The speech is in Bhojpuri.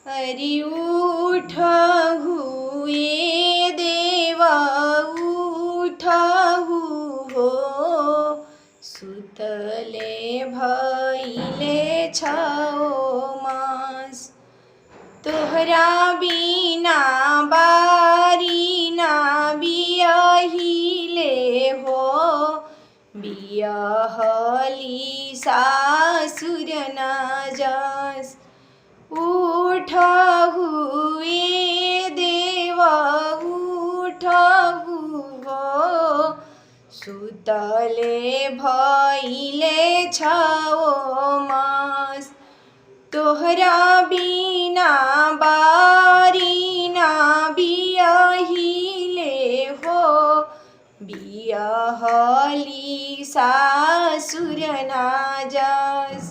अरे उठहु ए देवा उठहु हो, सुतले भइले छओ मास। तोहरा बिना बारी ना बियहिले हो, बियहली सासुर ना जस। उठहु ए देवा उठहु हो, सुतले भइले छओ मास। तोहरा बिना बारी ना बियहिले हो, बियहली सासुर ना जस।